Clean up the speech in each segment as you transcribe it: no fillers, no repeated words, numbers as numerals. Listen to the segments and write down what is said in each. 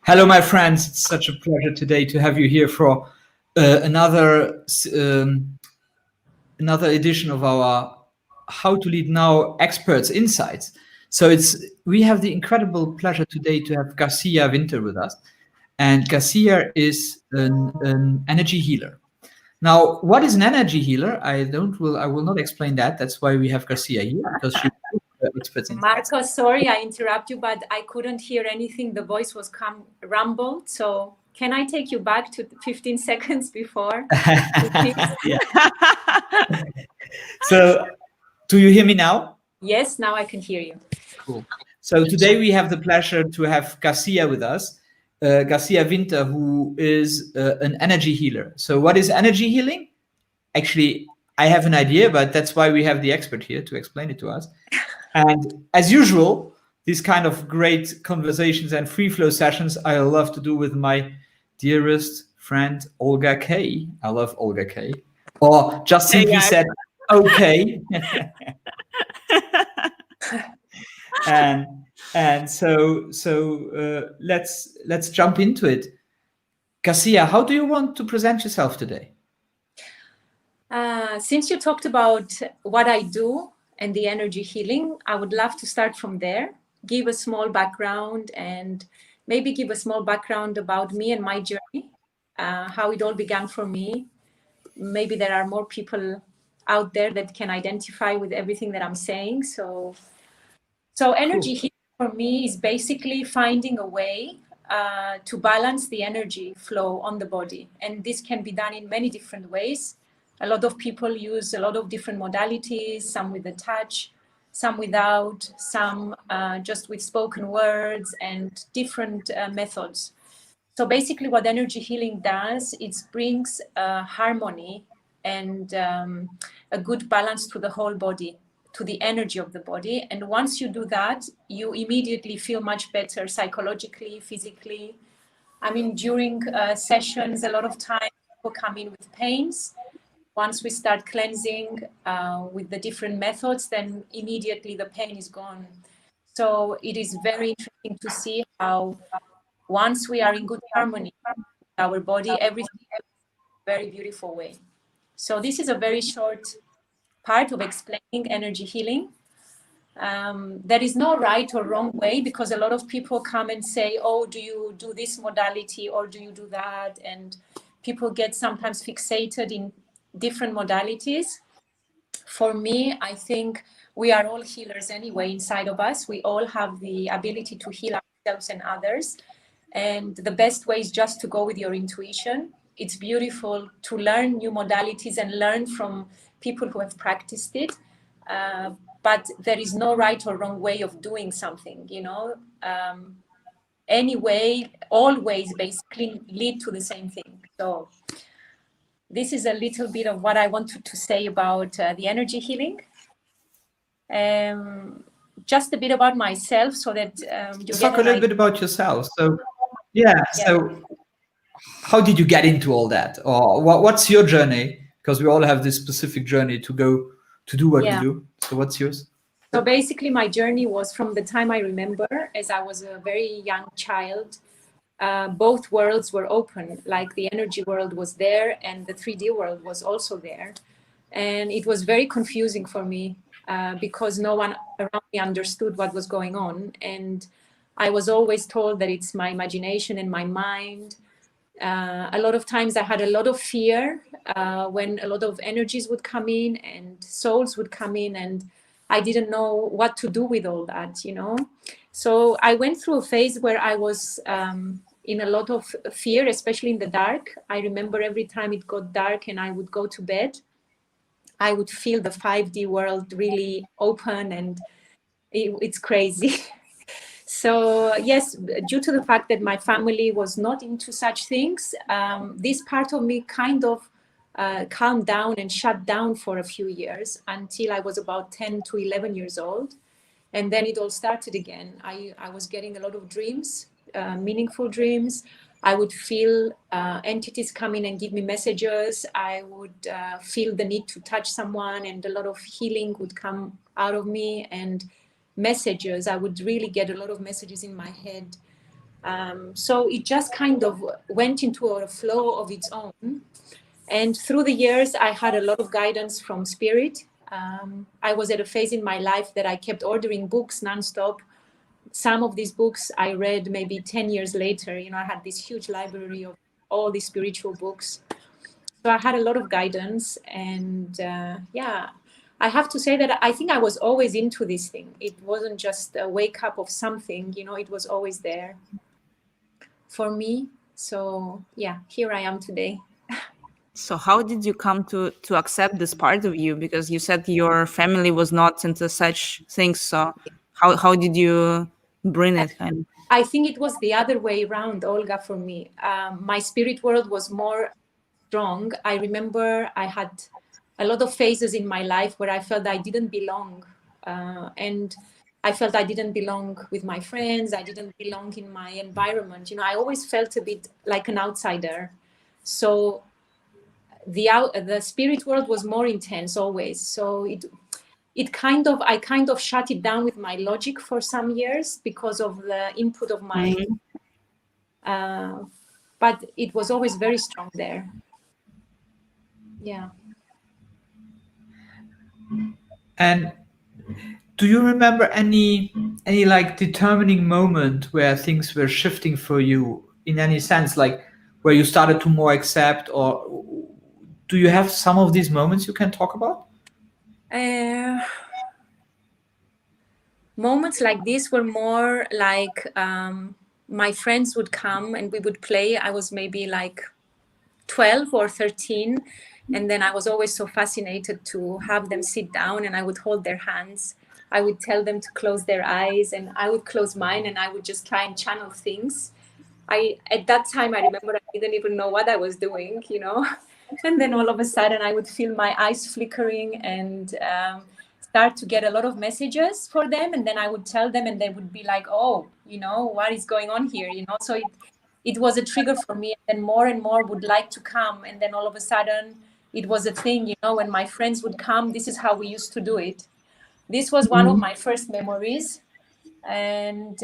Hello, my friends. It's such a pleasure today to have you here for another edition of our How to Lead Now Experts Insights. So we have the incredible pleasure today to have Garcia Winter with us, and Garcia is an energy healer. Now, what is an energy healer? I will not explain that. That's why we have Garcia here, because she's experts in Marco, sorry I interrupt you, but I couldn't hear anything. The voice was rumbled. So can I take you back to 15 seconds before? Yeah. So do you hear me now? Yes, now I can hear you. Cool. So today we have the pleasure to have Garcia with us, Garcia Winter, who is an energy healer. So what is energy healing? Actually, I have an idea, but that's why we have the expert here to explain it to us. And as usual, these kind of great conversations and free flow sessions, I love to do with my dearest friend, OlgaK. I love OlgaK. Or just simply said, okay. and so let's jump into it. Garcia, how do you want to present yourself today? Since you talked about what I do and the energy healing, I would love to start from there, give a small background, and maybe give a small background about me and my journey, how it all began for me. Maybe there are more people out there that can identify with everything that I'm saying. So energy healing for me is basically finding a way to balance the energy flow on the body. And this can be done in many different ways. A lot of people use a lot of different modalities, some with a touch, some without, some just with spoken words and different methods. So basically what energy healing does, it brings harmony and a good balance to the whole body, to the energy of the body. And once you do that, you immediately feel much better psychologically, physically. I mean, during sessions, a lot of times people come in with pains. Once we start cleansing with the different methods, then immediately the pain is gone. So it is very interesting to see how once we are in good harmony with our body, everything is a very beautiful way. So this is a very short part of explaining energy healing. There is no right or wrong way, because a lot of people come and say, oh, do you do this modality or do you do that? And people get sometimes fixated in different modalities. For me, I think we are all healers anyway inside of us. We all have the ability to heal ourselves and others. And the best way is just to go with your intuition. It's beautiful to learn new modalities and learn from people who have practiced it. But there is no right or wrong way of doing something, you know. Any way, all ways basically lead to the same thing. So this is a little bit of what I wanted to say about the energy healing. Just a bit about myself, so that you talk a little bit about yourself. So so how did you get into all that, or what's your journey? Because we all have this specific journey to go to do what you do. So what's yours? So basically my journey was from the time I remember, as I was a very young child. Both worlds were open, like the energy world was there and the 3D world was also there. And it was very confusing for me because no one around me understood what was going on. And I was always told that it's my imagination and my mind. A lot of times I had a lot of fear when a lot of energies would come in and souls would come in, and I didn't know what to do with all that, you know. So I went through a phase where I was in a lot of fear, especially in the dark. I remember every time it got dark and I would go to bed, I would feel the 5D world really open, and it's crazy. So yes, due to the fact that my family was not into such things, this part of me kind of calmed down and shut down for a few years until I was about 10 to 11 years old. And then it all started again. I was getting a lot of dreams, meaningful dreams. I would feel entities come in and give me messages. I would feel the need to touch someone, and a lot of healing would come out of me, and messages. I would really get a lot of messages in my head. So it just kind of went into a flow of its own. And through the years, I had a lot of guidance from spirit. I was at a phase in my life that I kept ordering books nonstop. Some of these books I read maybe 10 years later. You know, I had this huge library of all these spiritual books. So I had a lot of guidance. And yeah, I have to say that I think I was always into this thing. It wasn't just a wake up of something, you know, it was always there for me. So yeah, here I am today. So how did you come to accept this part of you? Because you said your family was not into such things. So how did you bring it? Kind I think it was the other way around, Olga, for me. My spirit world was more strong. I remember I had a lot of phases in my life where I felt I didn't belong. And I felt I didn't belong with my friends. I didn't belong in my environment. You know, I always felt a bit like an outsider. So the spirit world was more intense always. So I kind of shut it down with my logic for some years because of the input of my but it was always very strong there. Yeah. And do you remember any like determining moment where things were shifting for you in any sense, like where you started to more accept, or do you have some of these moments you can talk about? Moments like this were more like my friends would come and we would play. I was maybe like 12 or 13. And then I was always so fascinated to have them sit down and I would hold their hands. I would tell them to close their eyes and I would close mine and I would just try and channel things. At that time, I remember I didn't even know what I was doing, you know. And then all of a sudden I would feel my eyes flickering and start to get a lot of messages for them. And then I would tell them and they would be like, oh, you know, what is going on here? You know, so it was a trigger for me. And more would like to come. And then all of a sudden it was a thing, you know, when my friends would come, this is how we used to do it. This was one of my first memories. And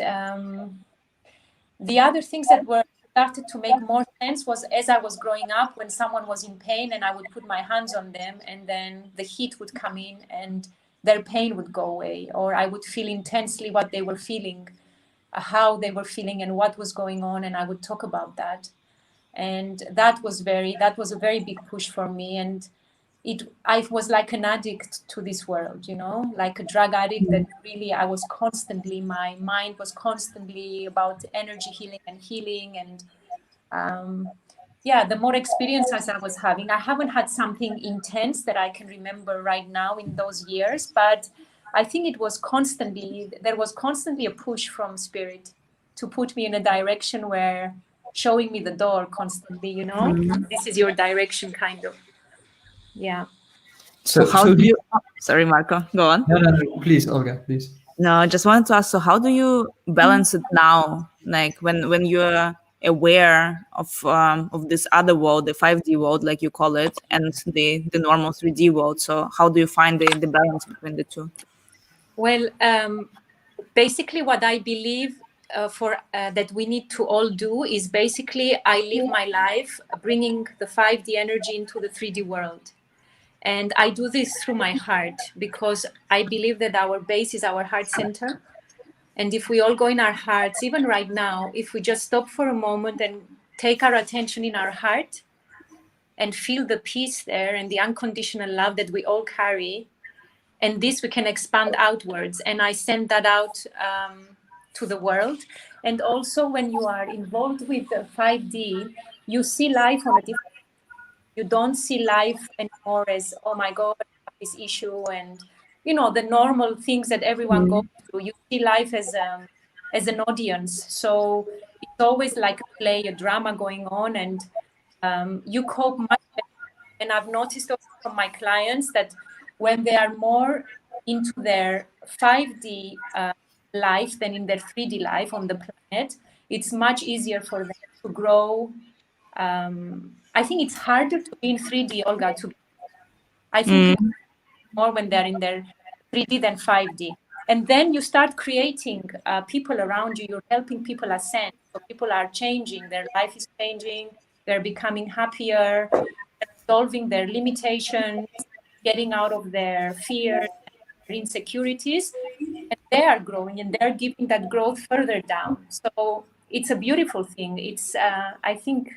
the other things that were started to make more sense was as I was growing up, when someone was in pain and I would put my hands on them and then the heat would come in and their pain would go away, or I would feel intensely what they were feeling, how they were feeling and what was going on, and I would talk about that. And that was a very big push for me. And I was like an addict to this world, you know, like a drug addict, that really I was constantly, my mind was constantly about energy healing. And yeah, the more experiences I was having, I haven't had something intense that I can remember right now in those years, but I think there was constantly a push from spirit to put me in a direction where showing me the door constantly, you know, this is your direction, kind of. Yeah. So how do you? Sorry, Marco. Go on. No, please, Olga, please. No, I just wanted to ask. So how do you balance it now? Like when you're aware of this other world, the 5D world, like you call it, and the normal 3D world. So how do you find the balance between the two? Well, basically, what I believe that we need to all do is basically I live my life bringing the 5D energy into the 3D world. And I do this through my heart because I believe that our base is our heart center. And if we all go in our hearts, even right now, if we just stop for a moment and take our attention in our heart and feel the peace there and the unconditional love that we all carry, and this we can expand outwards. And I send that out to the world. And also when you are involved with the 5D, you see life on a different. You don't see life anymore as, oh my God, I have this issue, and you know the normal things that everyone goes through. You see life as an audience. So it's always like a play, a drama going on, and you cope much better. And I've noticed also from my clients that when they are more into their 5D life than in their 3D life on the planet, it's much easier for them to grow. I think it's harder to be in 3D, Olga. I think people more when they're in their 3D than 5D. And then you start creating people around you. You're helping people ascend. So people are changing, their life is changing, they're becoming happier, solving their limitations, getting out of their fears, their insecurities, and they are growing and they're giving that growth further down. So it's a beautiful thing. It's, I think,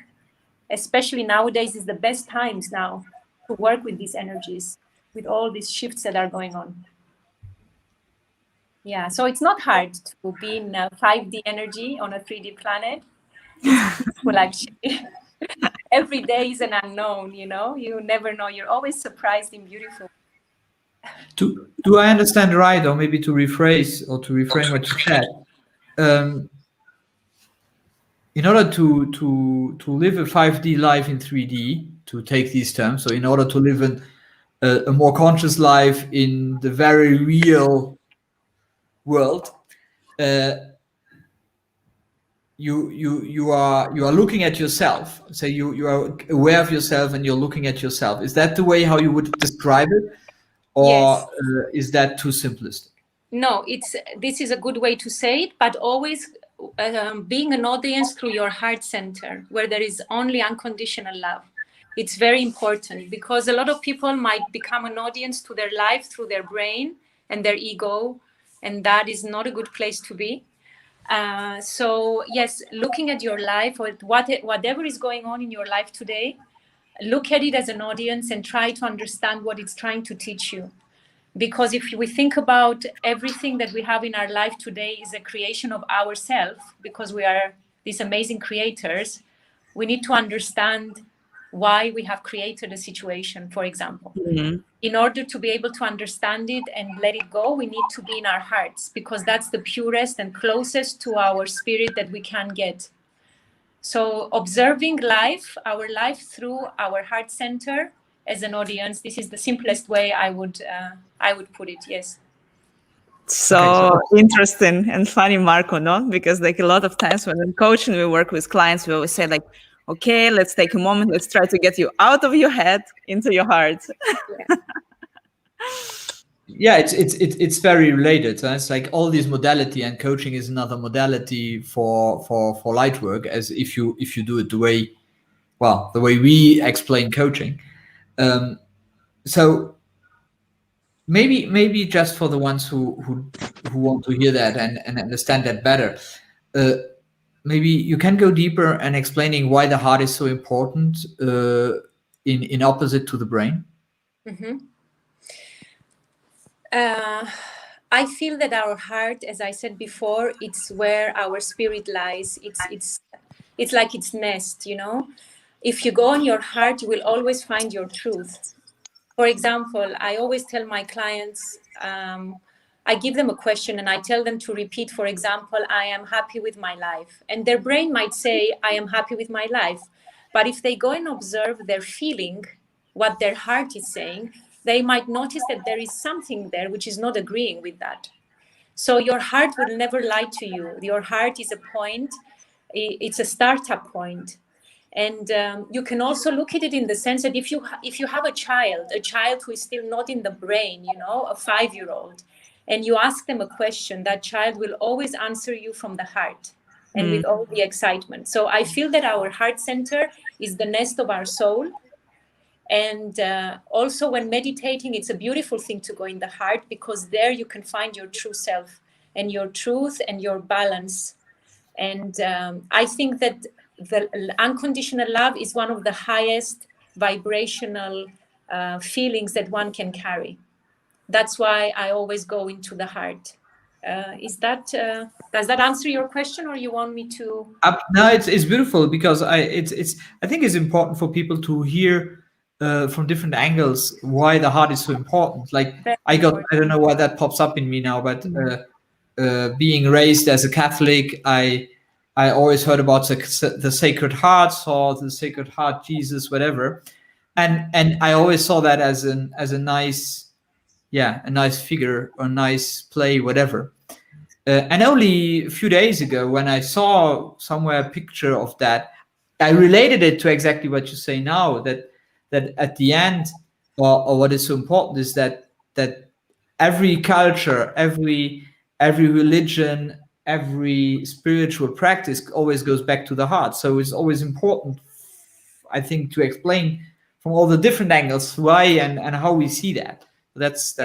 especially nowadays, is the best times now to work with these energies, with all these shifts that are going on. Yeah, so it's not hard to be in a 5D energy on a 3D planet. It's beautiful, actually. Every day is an unknown, you know? You never know. You're always surprised in beautiful. Do I understand right, or maybe to rephrase or to reframe what you said? In order to live a 5D life in 3D, to take these terms, so in order to live a more conscious life in the very real world, you are looking at yourself. So you are aware of yourself and you're looking at yourself. Is that the way how you would describe it, or Yes. is that too simplistic? No, this is a good way to say it, but always being an audience through your heart center, where there is only unconditional love. It's very important, because a lot of people might become an audience to their life through their brain and their ego, and that is not a good place to be. So yes, looking at your life, or whatever is going on in your life today, look at it as an audience and try to understand what it's trying to teach you. Because if we think about everything that we have in our life today is a creation of ourselves, because we are these amazing creators, we need to understand why we have created a situation, for example. Mm-hmm. In order to be able to understand it and let it go, we need to be in our hearts, because that's the purest and closest to our spirit that we can get. So observing life, our life through our heart center as an audience, this is the simplest way I would put it. Yes. So interesting and funny, Marco, no? Because like a lot of times when in coaching we work with clients, we always say like, okay, let's take a moment, let's try to get you out of your head into your heart. Yeah, it's very related. It's like all these modality, and coaching is another modality for light work, as if you do it the way we explain coaching. So maybe just for the ones who want to hear that and understand that better, maybe you can go deeper and explaining why the heart is so important in opposite to the brain. Mm-hmm. I feel that our heart, as I said before, it's where our spirit lies. It's like its nest, you know. If you go on your heart, you will always find your truth. For example, I always tell my clients, I give them a question and I tell them to repeat, for example, I am happy with my life. And their brain might say, I am happy with my life. But if they go and observe their feeling, what their heart is saying, they might notice that there is something there which is not agreeing with that. So your heart will never lie to you. Your heart is a point, it's a startup point. And you can also look at it in the sense that if you have a child who is still not in the brain, you know, a 5-year-old, and you ask them a question, that child will always answer you from the heart and with all the excitement. So I feel that our heart center is the nest of our soul. And also when meditating, it's a beautiful thing to go in the heart, because there you can find your true self and your truth and your balance. And I think that the unconditional love is one of the highest vibrational feelings that one can carry. That's why I always go into the heart. Does that answer your question, or you want me to? No, it's beautiful, because I think it's important for people to hear from different angles why the heart is so important. Like I don't know why that pops up in me now, but being raised as a Catholic, I always heard about the Sacred Hearts, or the Sacred Heart Jesus, whatever, and I always saw that as a nice, a nice figure, or nice play, whatever. And only a few days ago, when I saw somewhere a picture of that, I related it to exactly what you say now. That at the end, or what is so important, is that every culture, every religion every spiritual practice always goes back to the heart. So it's always important, I think, to explain from all the different angles why and how we see that. That's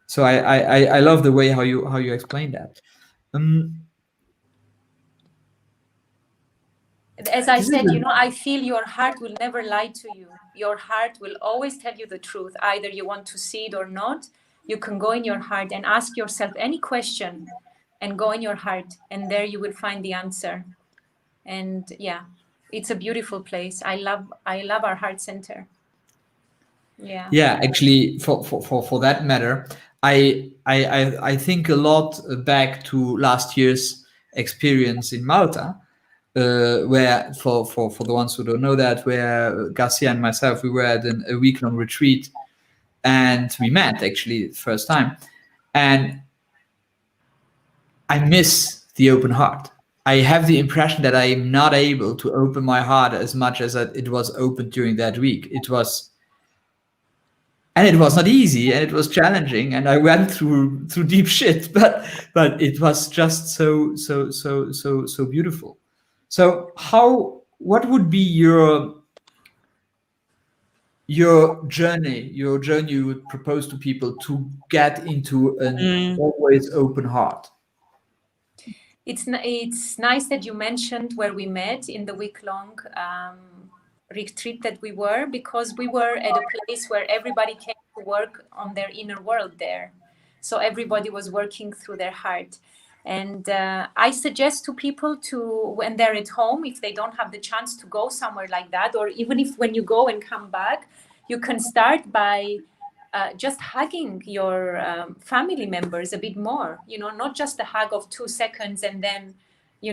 so I love the way how you explain that. As I said, I feel your heart will never lie to you. Your heart will always tell you the truth. Either you want to see it or not. You can go in your heart and ask yourself any question and go in your heart, and there you will find the answer. And yeah, it's a beautiful place. I love our heart center. Yeah, actually, for that matter, I think a lot back to last year's experience in Malta, where for the ones who don't know that, where Garcia and myself, we were at a week-long retreat, and we met actually the first time, and I miss the open heart. I have the impression that I am not able to open my heart as much as it was open during that week. It was not easy, and it was challenging, and I went through deep shit, but it was just so beautiful. So what would be your journey you would propose to people to get into an always open heart? It's nice that you mentioned where we met in the week-long retreat that we were, because we were at a place where everybody came to work on their inner world there. So everybody was working through their heart. And I suggest to people to, when they're at home, if they don't have the chance to go somewhere like that, or even if when you go and come back, you can start by just hugging your family members a bit more, not just a hug of 2 seconds and then,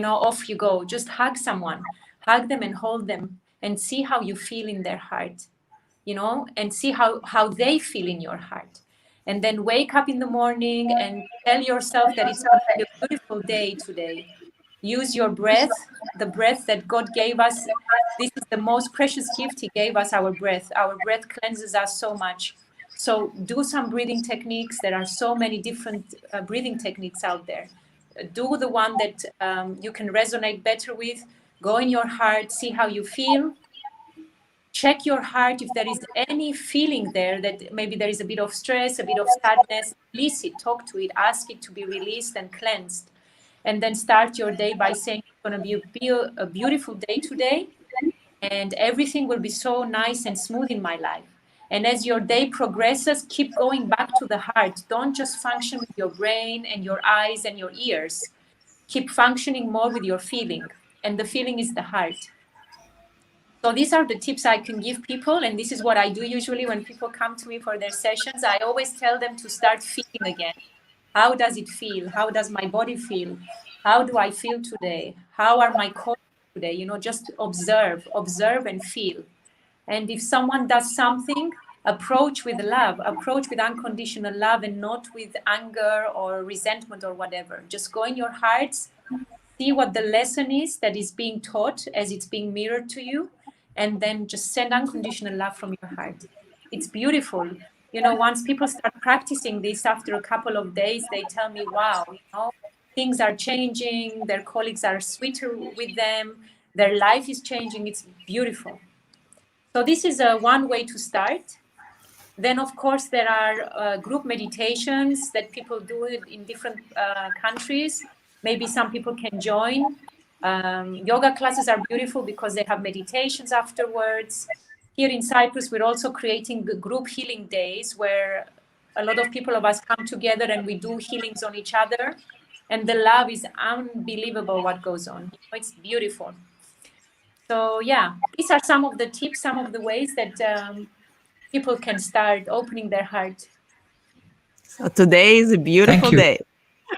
off you go. Just hug someone, hug them and hold them and see how you feel in their heart, and see how they feel in your heart. And then wake up in the morning and tell yourself that it's going to be a beautiful day today. Use your breath, the breath that God gave us. This is the most precious gift He gave us, our breath. Our breath cleanses us so much. So do some breathing techniques. There are so many different breathing techniques out there. Do the one that you can resonate better with. Go in your heart, see how you feel. Check your heart if there is any feeling there that maybe there is a bit of stress, a bit of sadness. Release it, talk to it, ask it to be released and cleansed. And then start your day by saying it's going to be a beautiful day today, and everything will be so nice and smooth in my life. And as your day progresses, keep going back to the heart. Don't just function with your brain and your eyes and your ears. Keep functioning more with your feeling. And the feeling is the heart. So these are the tips I can give people. And this is what I do usually when people come to me for their sessions. I always tell them to start feeling again. How does it feel? How does my body feel? How do I feel today? How are my colleagues today? Just observe and feel. And if someone does something, approach with love, approach with unconditional love, and not with anger or resentment or whatever. Just go in your hearts, see what the lesson is that is being taught as it's being mirrored to you, and then just send unconditional love from your heart. It's beautiful. Once people start practicing this after a couple of days, they tell me, wow, things are changing, their colleagues are sweeter with them, their life is changing. It's beautiful. So this is one way to start. Then, of course, there are group meditations that people do in different countries. Maybe some people can join. Yoga classes are beautiful because they have meditations afterwards. Here in Cyprus, we're also creating the group healing days where a lot of people of us come together and we do healings on each other. And the love is unbelievable what goes on. It's beautiful. So yeah, these are some of the tips, some of the ways that people can start opening their heart. So today is a beautiful day.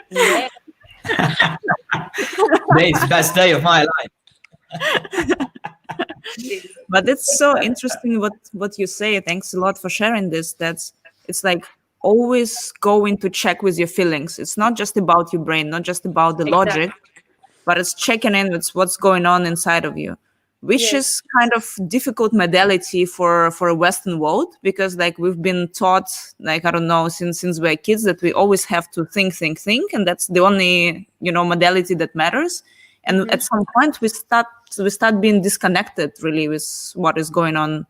Yeah. Today is the best day of my life. But it's so interesting what you say. Thanks a lot for sharing this. It's like always going to check with your feelings. It's not just about your brain, not just about the logic, but it's checking in with what's going on inside of you. which is kind of difficult modality for a Western world, because like we've been taught, like, I don't know, since we're kids, that we always have to think, and that's the only, you know, modality that matters. And at some point we start being disconnected really with what is going on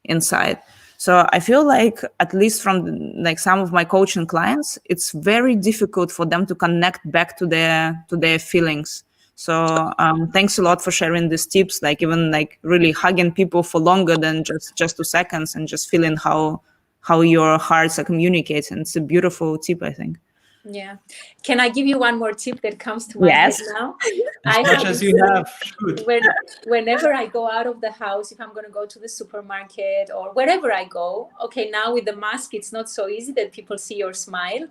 inside. So I feel like, at least from like some of my coaching clients, it's very difficult for them to connect back to their feelings. So thanks a lot for sharing these tips, like even like really hugging people for longer than just 2 seconds, and just feeling how your hearts are communicating. It's a beautiful tip, I think. Yeah. Can I give you one more tip that comes to my head now? As much as you have, shoot. Whenever I go out of the house, if I'm going to go to the supermarket or wherever I go, okay, now with the mask, it's not so easy that people see your smile.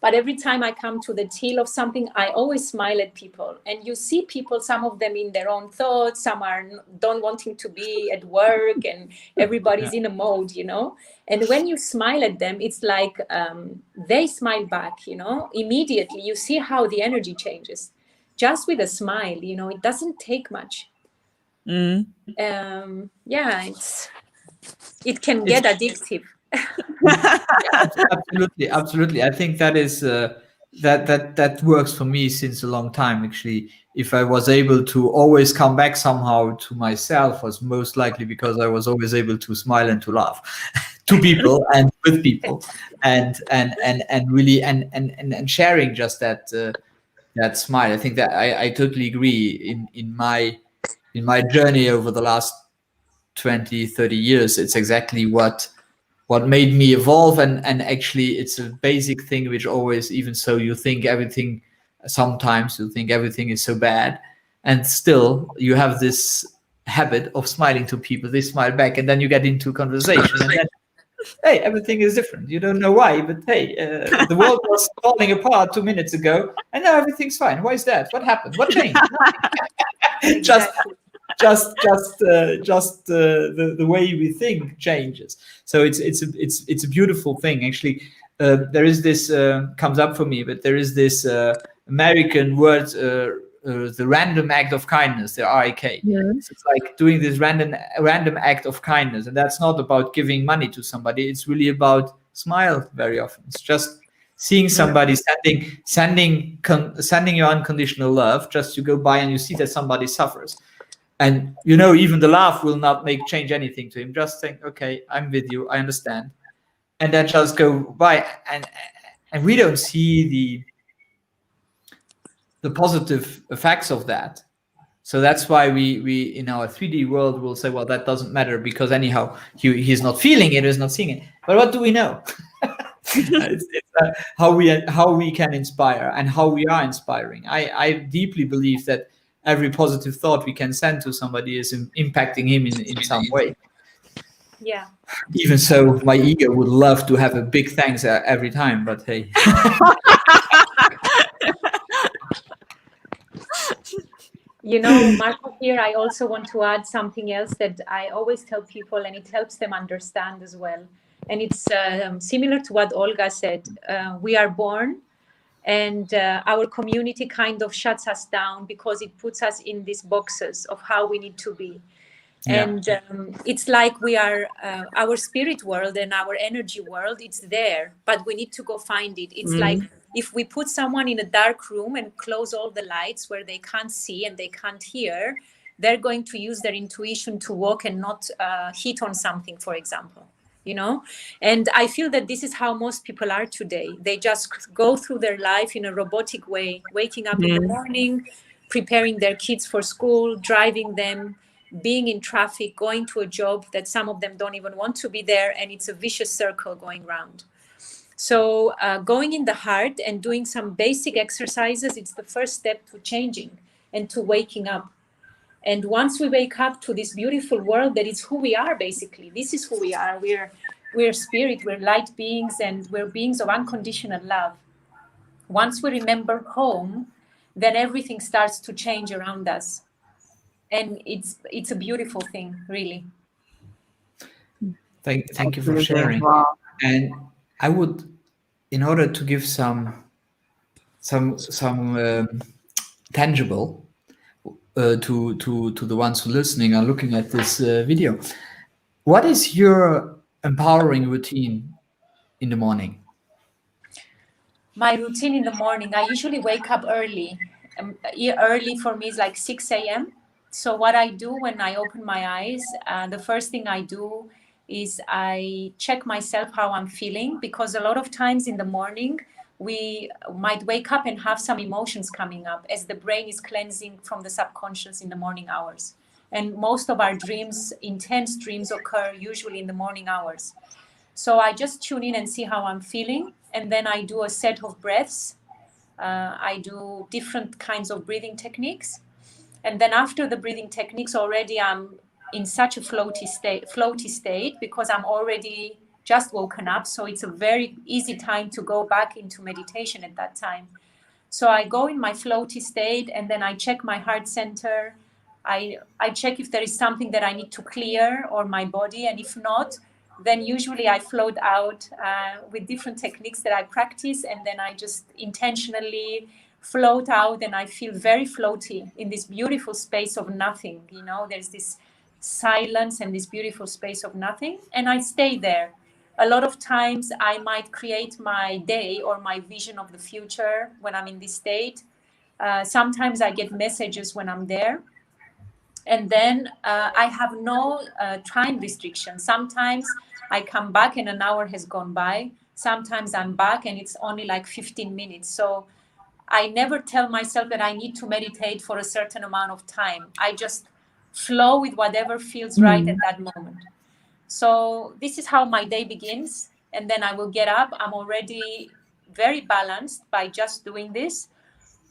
But every time I come to the till of something, I always smile at people. And you see people, some of them in their own thoughts, some are don't wanting to be at work, and everybody's in a mode, you know. And when you smile at them, it's like they smile back, you know. Immediately, you see how the energy changes. Just with a smile, you know, it doesn't take much. Yeah, it can get addictive. Absolutely. I think that is that works for me since a long time. Actually, if I was able to always come back somehow to myself, was most likely because I was always able to smile and to laugh to people and with people, and really and sharing just that smile. I think that I totally agree. In my journey over the last 20, 30 years, it's exactly what made me evolve, and actually it's a basic thing which always, even so you think everything, sometimes you think everything is so bad, and still you have this habit of smiling to people. They smile back, and then you get into conversation, and then hey, everything is different. You don't know why, but hey, the world was falling apart 2 minutes ago, and now everything's fine. Why is that? What happened? What changed? just the way we think changes. So it's a beautiful thing. Actually, there is this comes up for me, but there is this American word, the random act of kindness, the RAK. So it's like doing this random act of kindness, and that's not about giving money to somebody. It's really about smile. Very often, it's just seeing somebody sending you unconditional love. Just you go by and you see that somebody suffers. And, you know, even the laugh will not change anything to him. Just think, okay, I'm with you, I understand. And then just go by. And we don't see the positive effects of that. So that's why we in our 3D world will say, well, that doesn't matter, because anyhow, he's not feeling it, he's not seeing it. But what do we know? It's how we can inspire, and how we are inspiring. I deeply believe that every positive thought we can send to somebody is impacting him in some way. Yeah. Even so, my ego would love to have a big thanks every time, but hey. You know, Marco, here I also want to add something else that I always tell people, and it helps them understand as well. And it's similar to what Olga said. We are born, and our community kind of shuts us down because it puts us in these boxes of how we need to be. Yeah. And it's like we are, our spirit world and our energy world, it's there, but we need to go find it. It's like if we put someone in a dark room and close all the lights where they can't see and they can't hear, they're going to use their intuition to walk and not hit on something, for example. You know, and I feel that this is how most people are today. They just go through their life in a robotic way, waking up in the morning, preparing their kids for school, driving them, being in traffic, going to a job that some of them don't even want to be there. And it's a vicious circle going round. So going in the heart and doing some basic exercises, it's the first step to changing and to waking up. And once we wake up to this beautiful world that is who we are, basically, this is who we are. We're spirit, we're light beings, and we're beings of unconditional love. Once we remember home, then everything starts to change around us. And it's a beautiful thing, really. Thank you for sharing. Wow. And I would, in order to give some tangible, to the ones who are listening are looking at this video. What is your empowering routine in the morning? My routine in the morning, I usually wake up early. Early for me is like 6 a.m. So what I do when I open my eyes, the first thing I do is I check myself how I'm feeling, because a lot of times in the morning we might wake up and have some emotions coming up as the brain is cleansing from the subconscious in the morning hours. And most of our dreams, intense dreams, occur usually in the morning hours. So I just tune in and see how I'm feeling. And then I do a set of breaths. I do different kinds of breathing techniques. And then after the breathing techniques, already I'm in such a floaty state because I'm already just woken up. So it's a very easy time to go back into meditation at that time. So I go in my floaty state, and then I check my heart center. I check if there is something that I need to clear or my body. And if not, then usually I float out with different techniques that I practice. And then I just intentionally float out, and I feel very floaty in this beautiful space of nothing. You know, there's this silence and this beautiful space of nothing. And I stay there. A lot of times I might create my day or my vision of the future when I'm in this state. Sometimes I get messages when I'm there. And then I have no time restriction. Sometimes I come back and an hour has gone by. Sometimes I'm back and it's only like 15 minutes. So I never tell myself that I need to meditate for a certain amount of time. I just flow with whatever feels right at that moment. So this is how my day begins. And then I will get up. I'm already very balanced by just doing this.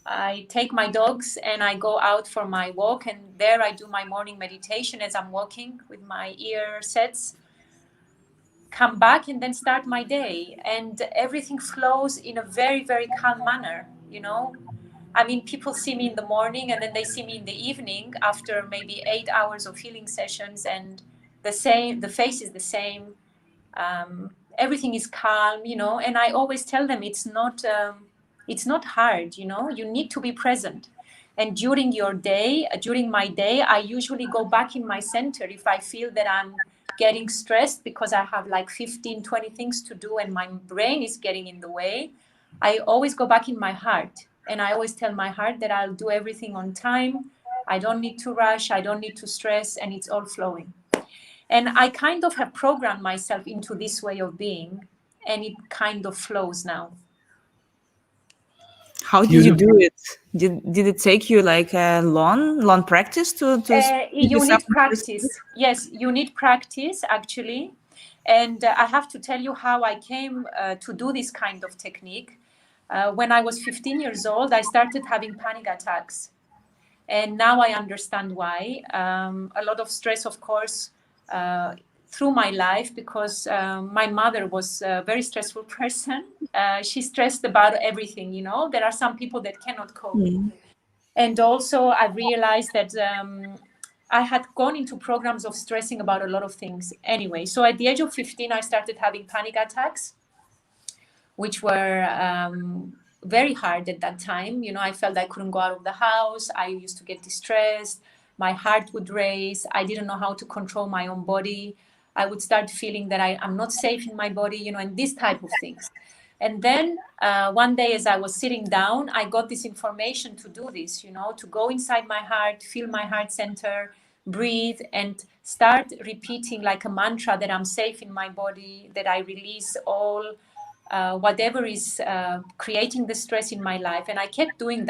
I take my dogs and I go out for my walk. And there I do my morning meditation as I'm walking with my ear sets. Come back and then start my day. And everything flows in a very, very calm manner, you know. I mean, people see me in the morning and then they see me in the evening after maybe 8 hours of healing sessions, and the face is the same. Everything is calm, you know. And I always tell them it's not hard, you know. You need to be present. And during my day, I usually go back in my center if I feel that I'm getting stressed because I have like 15, 20 things to do and my brain is getting in the way. I always go back in my heart. And I always tell my heart that I'll do everything on time. I don't need to rush. I don't need to stress. And it's all flowing. And I kind of have programmed myself into this way of being. And it kind of flows now. How did you do it? Did it take you like a long practice to you need practice. Yes, you need practice actually. And I have to tell you how I came to do this kind of technique. When I was 15 years old, I started having panic attacks. And now I understand why. A lot of stress, of course, through my life, because my mother was a very stressful person. She stressed about everything, you know. There are some people that cannot cope. And also I realized that I had gone into programs of stressing about a lot of things. Anyway, so at the age of 15, I started having panic attacks, which were very hard at that time. You know, I felt I couldn't go out of the house. I used to get distressed. My heart would race. I didn't know how to control my own body. I would start feeling that I'm not safe in my body, you know, and this type of things. And then one day as I was sitting down, I got this information to do this, you know, to go inside my heart, feel my heart center, breathe, and start repeating like a mantra that I'm safe in my body, that I release all whatever is creating the stress in my life. And I kept doing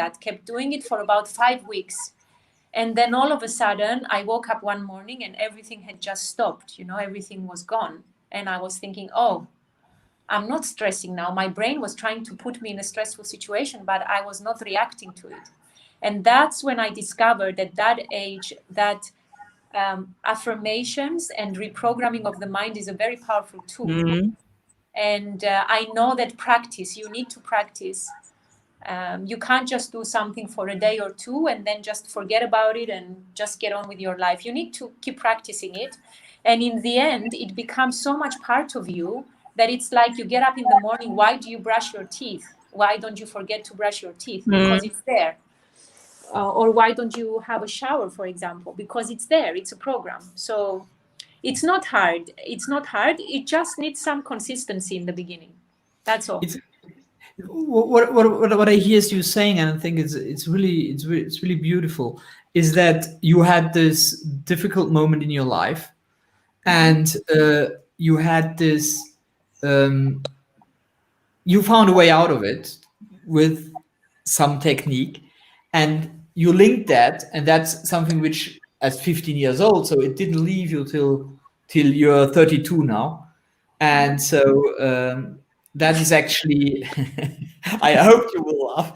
it for about 5 weeks. And then all of a sudden, I woke up one morning and everything had just stopped. You know, everything was gone. And I was thinking, oh, I'm not stressing now. My brain was trying to put me in a stressful situation, but I was not reacting to it. And that's when I discovered at that age that affirmations and reprogramming of the mind is a very powerful tool. And I know that you need to practice. You can't just do something for a day or two and then just forget about it and just get on with your life. You need to keep practicing it. And in the end, it becomes so much part of you that it's like you get up in the morning. Why do you brush your teeth? Why don't you forget to brush your teeth? Because it's there. or why don't you have a shower, for example? Because it's there, it's a program. So it's not hard. It's not hard. It just needs some consistency in the beginning. That's all. What I hear you saying, and I think it's really beautiful, is that you had this difficult moment in your life, and you had this, you found a way out of it with some technique, and you linked that, and that's something which, as 15 years old, so it didn't leave you till you're 32 now, and so that is actually. I hope you will laugh.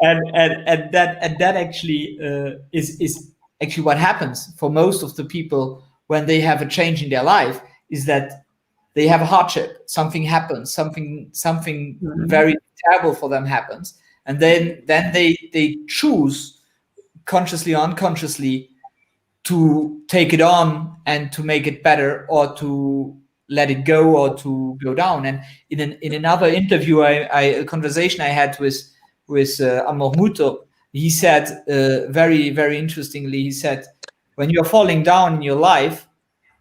and that actually is actually what happens for most of the people when they have a change in their life, is that they have a hardship, something happens, something very terrible for them happens, and then they choose consciously or unconsciously to take it on and to make it better, or to let it go, or to go down. And in another interview, a conversation I had with Amor, he said very, very interestingly, he said, when you're falling down in your life,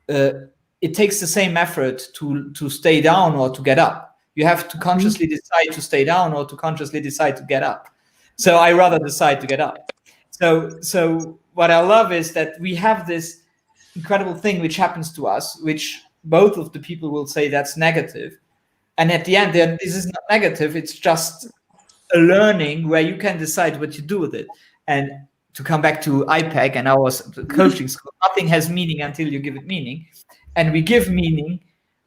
it takes the same effort to stay down or to get up. You have to consciously decide to stay down or to consciously decide to get up. So I rather decide to get up. So what I love is that we have this incredible thing which happens to us, which both of the people will say that's negative. And at the end, this is not negative. It's just a learning where you can decide what you do with it. And to come back to IPEC and our coaching school, nothing has meaning until you give it meaning. And we give meaning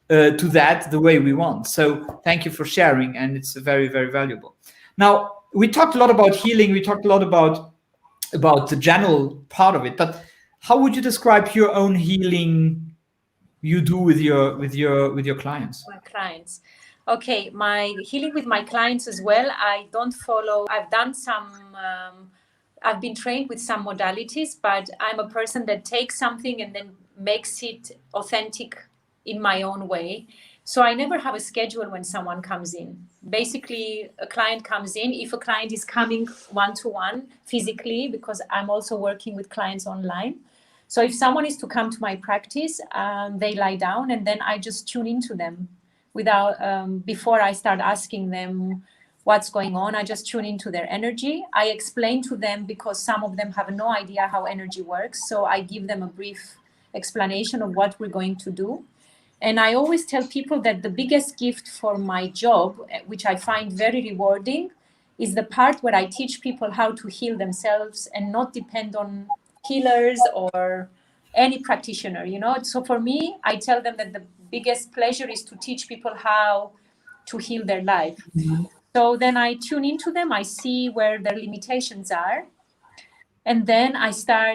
to that the way we want. So thank you for sharing. And it's very, very valuable. Now, we talked a lot about healing. We talked a lot about the general part of it, but how would you describe your own healing you do with your clients? My clients. Okay, my healing with my clients as well. I don't follow. I've done some. I've been trained with some modalities, but I'm a person that takes something and then makes it authentic in my own way. So I never have a schedule when someone comes in. Basically, a client comes in. If a client is coming one-to-one physically, because I'm also working with clients online. So if someone is to come to my practice, they lie down and then I just tune into them without, before I start asking them what's going on, I just tune into their energy. I explain to them, because some of them have no idea how energy works. So I give them a brief explanation of what we're going to do. And I always tell people that the biggest gift for my job, which I find very rewarding, is the part where I teach people how to heal themselves and not depend on healers or any practitioner, you know. So for me, I tell them that the biggest pleasure is to teach people how to heal their life. So then I tune into them, I see where their limitations are. And then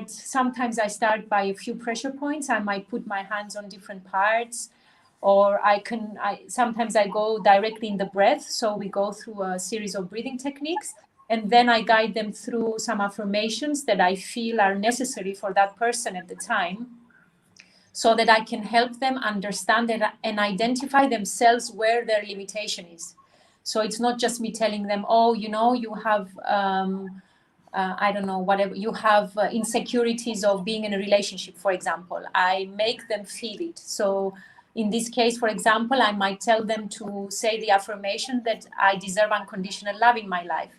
sometimes I start by a few pressure points. I might put my hands on different parts, or sometimes I go directly in the breath. So we go through a series of breathing techniques, and then I guide them through some affirmations that I feel are necessary for that person at the time, so that I can help them understand and identify themselves where their limitation is. So it's not just me telling them, oh, you know, you have, I don't know, whatever, you have insecurities of being in a relationship, for example. I make them feel it. So in this case, for example, I might tell them to say the affirmation that I deserve unconditional love in my life.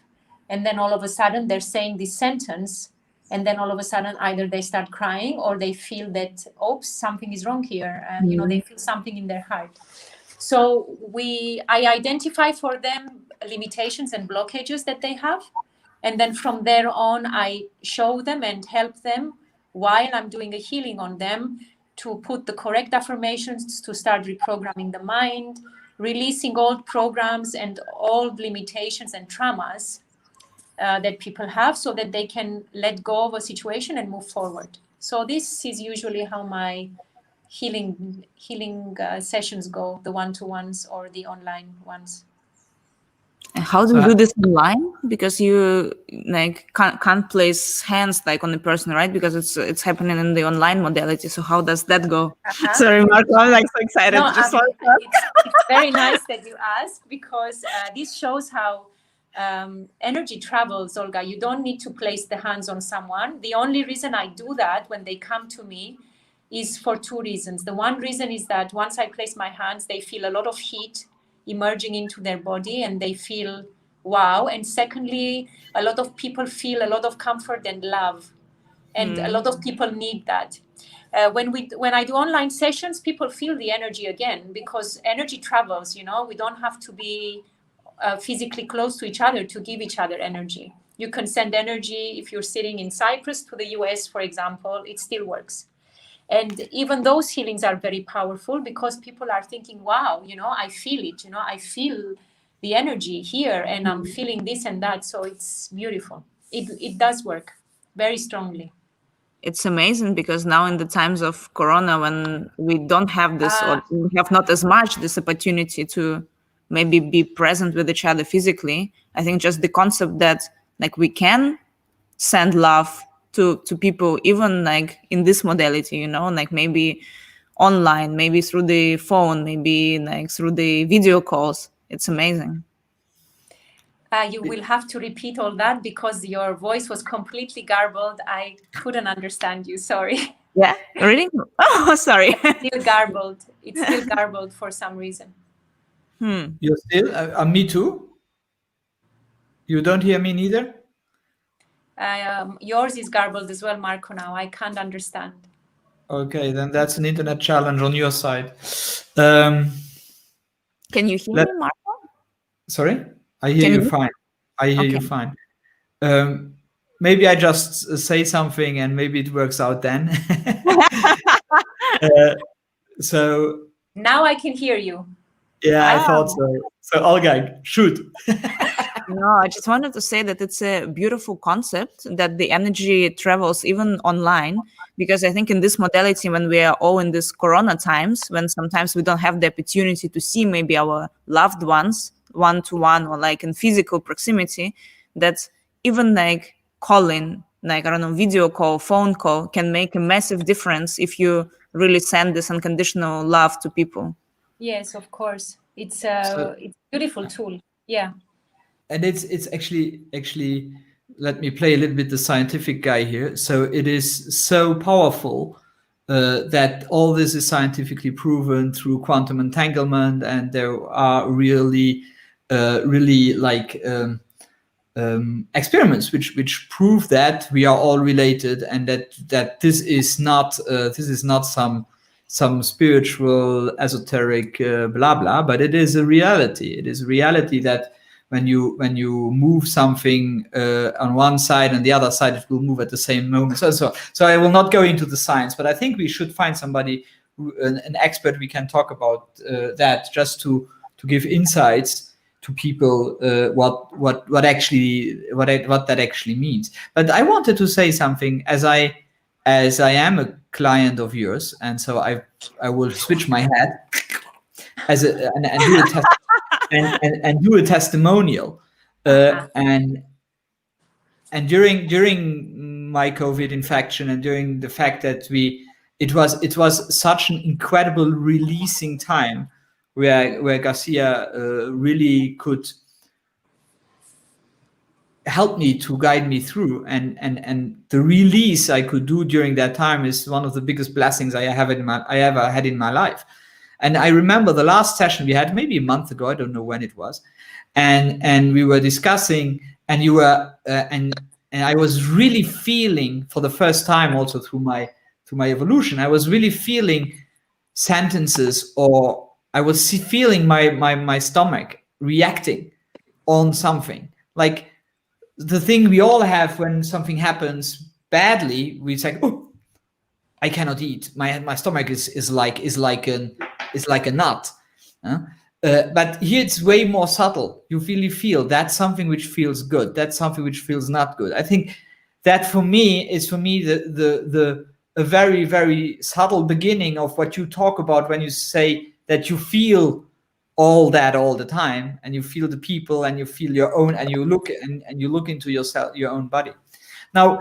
And then all of a sudden they're saying this sentence, and then all of a sudden either they start crying or they feel that, oops, something is wrong here. You know, they feel something in their heart. So I identify for them limitations and blockages that they have. And then from there on, I show them and help them while I'm doing a healing on them to put the correct affirmations, to start reprogramming the mind, releasing old programs and old limitations and traumas that people have, so that they can let go of a situation and move forward. So this is usually how my healing sessions go, the one-to-ones or the online ones. And how do you do this online? Because you like can't place hands like on the person, right? Because it's happening in the online modality. So how does that go? Sorry, Marco, I'm like so excited. No, Just it's very nice that you ask, because this shows how energy travels, Olga. You don't need to place the hands on someone. The only reason I do that when they come to me is for two reasons. The one reason is that once I place my hands, they feel a lot of heat emerging into their body and they feel wow. And secondly, a lot of people feel a lot of comfort and love. And a lot of people need that. When I do online sessions, people feel the energy again, because energy travels, you know. We don't have to be physically close to each other to give each other energy. You can send energy if you're sitting in Cyprus to the US, for example, it still works. And even those healings are very powerful, because people are thinking, wow, you know, I feel it, you know, I feel the energy here and I'm feeling this and that. So it's beautiful. It does work very strongly. It's amazing, because now in the times of Corona, when we don't have this or we have not as much this opportunity to maybe be present with each other physically, I think just the concept that like we can send love to people, even like in this modality, you know, like maybe online, maybe through the phone, maybe like through the video calls. It's amazing. You will have to repeat all that, because your voice was completely garbled. I couldn't understand you. Sorry. Yeah, really? Oh, sorry. It's still garbled for some reason. You're still? Me too? You don't hear me neither? Yours is garbled as well, Marco, now. I can't understand. Okay, then that's an internet challenge on your side. Can you hear me, Marco? Sorry? I hear you fine. I hear you fine. Maybe I just say something and maybe it works out then. So now I can hear you. Yeah, I thought so. So OlgaK, shoot. No, I just wanted to say that it's a beautiful concept that the energy travels even online, because I think in this modality, when we are all in this Corona times, when sometimes we don't have the opportunity to see maybe our loved ones one-to-one or like in physical proximity, that even like calling, like, I don't know, video call, phone call can make a massive difference if you really send this unconditional love to people. Yes, of course. It's a beautiful tool. Yeah. And it's actually let me play a little bit the scientific guy here. So it is so powerful that all this is scientifically proven through quantum entanglement, and there are really like experiments which prove that we are all related, and that this is not some spiritual esoteric blah blah, but it is a reality. It is a reality that when you move something on one side and the other side, it will move at the same moment. So I will not go into the science, but I think we should find somebody, an expert, we can talk about that, just to give insights to people what that actually means. But I wanted to say something, as I am a client of yours, and so I will switch my hat and do a test. And do a testimonial, and during my COVID infection, and during the fact that it was such an incredible releasing time, where Garcia really could help me to guide me through, and the release I could do during that time is one of the biggest blessings I ever had in my life. And I remember the last session we had, maybe a month ago, I don't know when it was, and we were discussing, and you were and I was really feeling, for the first time also through my evolution, I was really feeling sentences, or I was feeling my stomach reacting on something, like the thing we all have when something happens badly. We say, oh, I cannot eat. My stomach is like a nut. But here it's way more subtle. You really feel that's something which feels good. That's something which feels not good. I think that for me the a very, very subtle beginning of what you talk about when you say that you feel all that all the time, and you feel the people, and you feel your own, and you look into yourself, your own body. Now,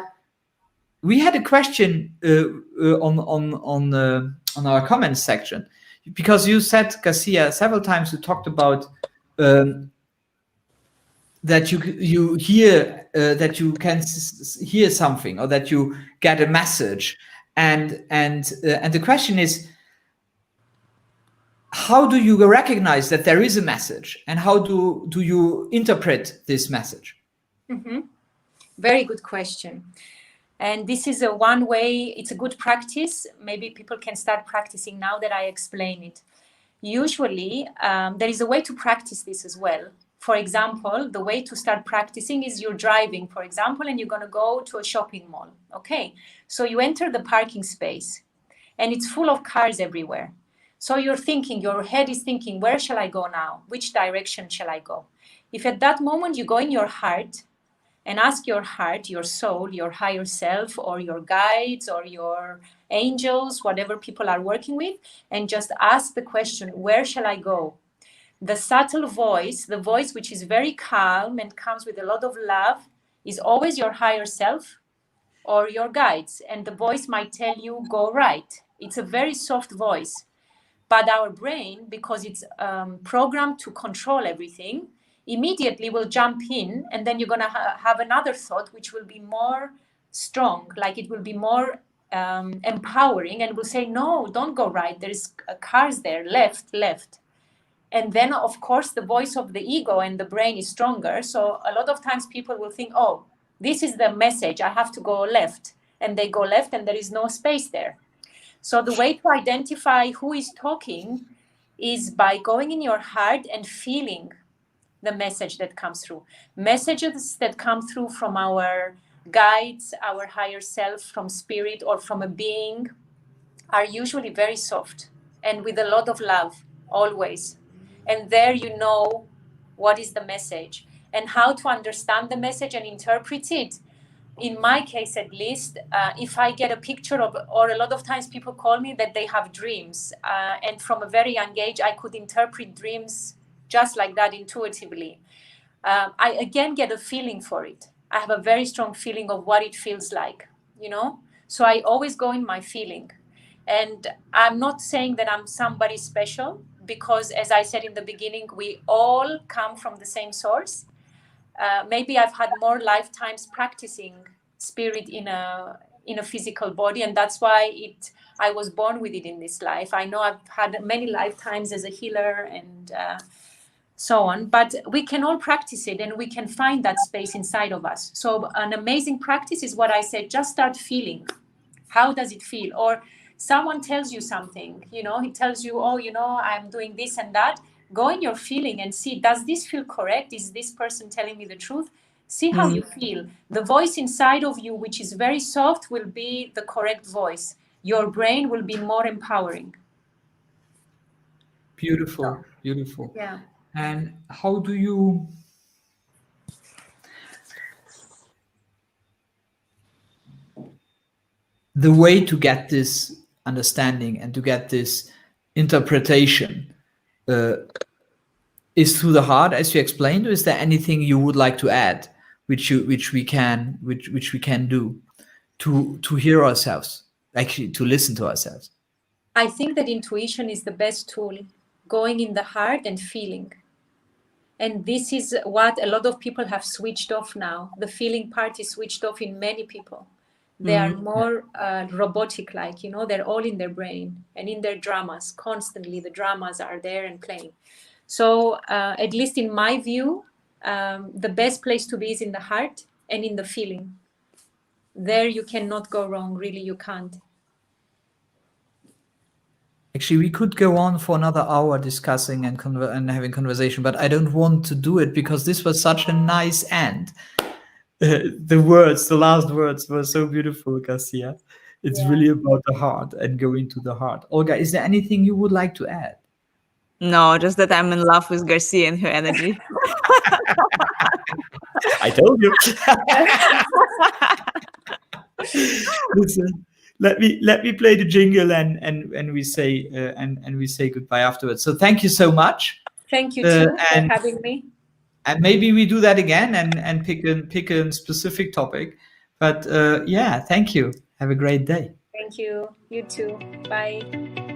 we had a question on our comments section, because you said, Garcia, several times you talked about that you hear that you can hear something, or that you get a message, and the question is, how do you recognize that there is a message, and how do you interpret this message? Mm-hmm. Very good question. And this is a one way, it's a good practice. Maybe people can start practicing now that I explain it. Usually, there is a way to practice this as well. For example, the way to start practicing is you're driving, for example, and you're going to go to a shopping mall. Okay, so you enter the parking space, and it's full of cars everywhere. So you're thinking, your head is thinking, where shall I go now? Which direction shall I go? If at that moment you go in your heart and ask your heart, your soul, your higher self, or your guides, or your angels, whatever people are working with, and just ask the question, where shall I go? The subtle voice, the voice which is very calm and comes with a lot of love, is always your higher self or your guides. And the voice might tell you, go right. It's a very soft voice. But our brain, because it's programmed to control everything, immediately will jump in, and then you're going to have another thought which will be more strong, like it will be more empowering, and will say, no, don't go right, there's cars there, left. And then, of course, the voice of the ego and the brain is stronger. So a lot of times people will think, oh, this is the message, I have to go left. And they go left, and there is no space there. So the way to identify who is talking is by going in your heart and feeling the message that comes through. Messages that come through from our guides, our higher self, from spirit, or from a being, are usually very soft and with a lot of love, always. And there you know what is the message and how to understand the message and interpret it. In my case, at least, if I get a picture of, or a lot of times people call me that they have dreams. And from a very young age, I could interpret dreams just like that intuitively. I again get a feeling for it. I have a very strong feeling of what it feels like, you know? So I always go in my feeling. And I'm not saying that I'm somebody special, because as I said in the beginning, we all come from the same source. Maybe I've had more lifetimes practicing spirit in a physical body, and that's why I was born with it in this life. I know I've had many lifetimes as a healer and so on, but we can all practice it, and we can find that space inside of us. So an amazing practice is what I said, just start feeling. How does it feel? Or someone tells you something, you know, he tells you, oh, you know, I'm doing this and that. Go in your feeling and see, does this feel correct? Is this person telling me the truth? See how you feel. The voice inside of you, which is very soft, will be the correct voice. Your brain will be more empowering. Beautiful, beautiful. Yeah. And how do you... The way to get this understanding and to get this interpretation is through the heart, as you explained, or is there anything you would like to add, which we can do to hear ourselves, actually to listen to ourselves? I think that intuition is the best tool, going in the heart and feeling. And this is what a lot of people have switched off now. The feeling part is switched off in many people. They are more robotic-like, you know, they're all in their brain and in their dramas. Constantly, the dramas are there and playing. So at least in my view, the best place to be is in the heart and in the feeling. There you cannot go wrong, really, you can't. Actually, we could go on for another hour discussing and having conversation, but I don't want to do it because this was such a nice end. The last words were so beautiful, Garcia. It's really about the heart and going to the heart. Olga, is there anything you would like to add? No, just that I'm in love with Garcia and her energy. I told you. Listen, let me play the jingle and we say goodbye afterwards. So thank you so much. Thank you too for and having me. maybe we do that again and pick a specific topic. But yeah, thank you. Have a great day. Thank you. You too. Bye.